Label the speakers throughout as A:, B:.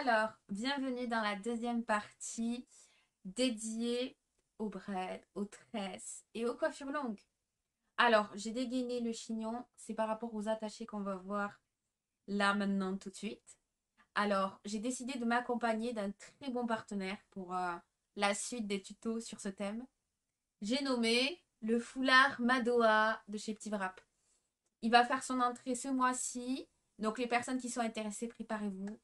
A: Alors, bienvenue dans la deuxième partie dédiée aux braids, aux tresses et aux coiffures longues. Alors, j'ai dégainé le chignon, c'est par rapport aux attachés qu'on va voir là maintenant tout de suite. Alors, j'ai décidé de m'accompagner d'un très bon partenaire pour la suite des tutos sur ce thème. J'ai nommé le foulard Madoa de chez Petit Wrap. Il va faire son entrée ce mois-ci, donc les personnes qui sont intéressées, préparez-vous.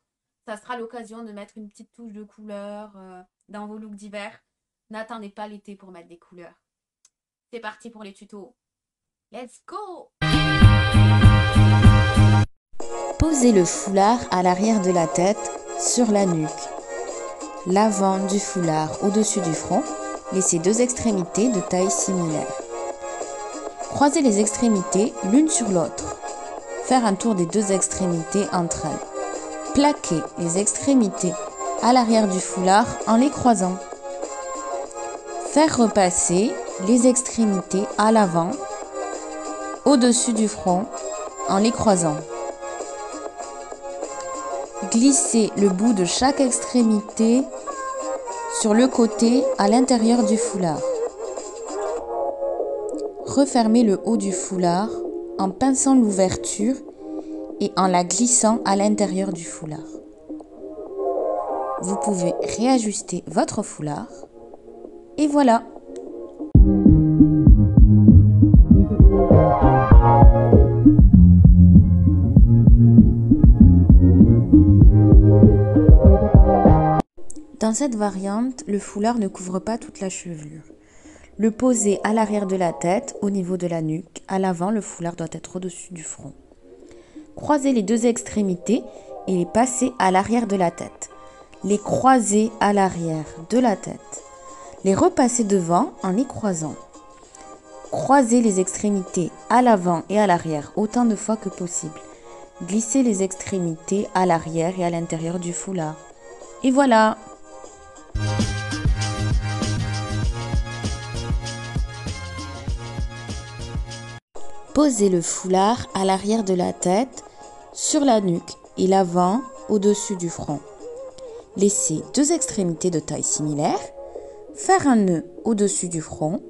A: Ça sera l'occasion de mettre une petite touche de couleur dans vos looks d'hiver. N'attendez pas l'été pour mettre des couleurs. C'est parti pour les tutos. Let's go!
B: Posez le foulard à l'arrière de la tête, sur la nuque. L'avant du foulard au-dessus du front. Laissez deux extrémités de taille similaire. Croisez les extrémités l'une sur l'autre. Faire un tour des deux extrémités entre elles. Plaquez les extrémités à l'arrière du foulard en les croisant. Faire repasser les extrémités à l'avant, au-dessus du front, en les croisant. Glissez le bout de chaque extrémité sur le côté à l'intérieur du foulard. Refermez le haut du foulard en pinçant l'ouverture et en la glissant à l'intérieur du foulard. Vous pouvez réajuster votre foulard et voilà. Dans cette variante, le foulard ne couvre pas toute la chevelure. Le poser à l'arrière de la tête, au niveau de la nuque. À l'avant, le foulard doit être au-dessus du front. Croisez les deux extrémités et les passer à l'arrière de la tête. Les croiser à l'arrière de la tête. Les repasser devant en les croisant. Croisez les extrémités à l'avant et à l'arrière autant de fois que possible. Glissez les extrémités à l'arrière et à l'intérieur du foulard. Et voilà! Posez le foulard à l'arrière de la tête, sur la nuque et l'avant au-dessus du front. Laissez deux extrémités de taille similaire. Faire un nœud au-dessus du front.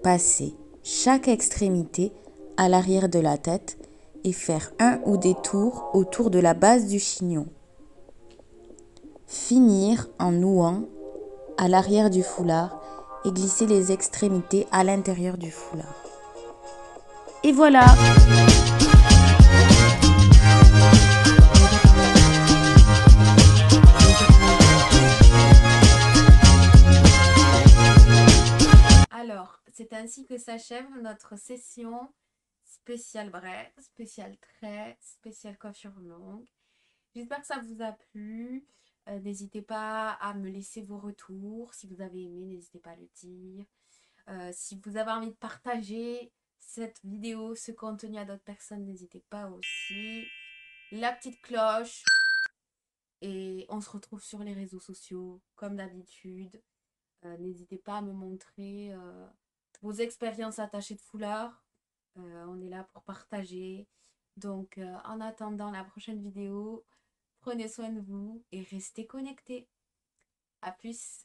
B: Passer chaque extrémité à l'arrière de la tête et faire un ou des tours autour de la base du chignon. Finir en nouant à l'arrière du foulard et glisser les extrémités à l'intérieur du foulard. Et voilà!
A: Alors, c'est ainsi que s'achève notre session spéciale braid, spéciale trait, spéciale coiffure longue. J'espère que ça vous a plu. N'hésitez pas à me laisser vos retours. Si vous avez aimé, n'hésitez pas à le dire. Si vous avez envie de partager cette vidéo, ce contenu à d'autres personnes, n'hésitez pas aussi. La petite cloche. Et on se retrouve sur les réseaux sociaux, comme d'habitude. N'hésitez pas à me montrer vos expériences attachées de foulard. On est là pour partager. Donc, en attendant la prochaine vidéo, prenez soin de vous et restez connectés. À plus!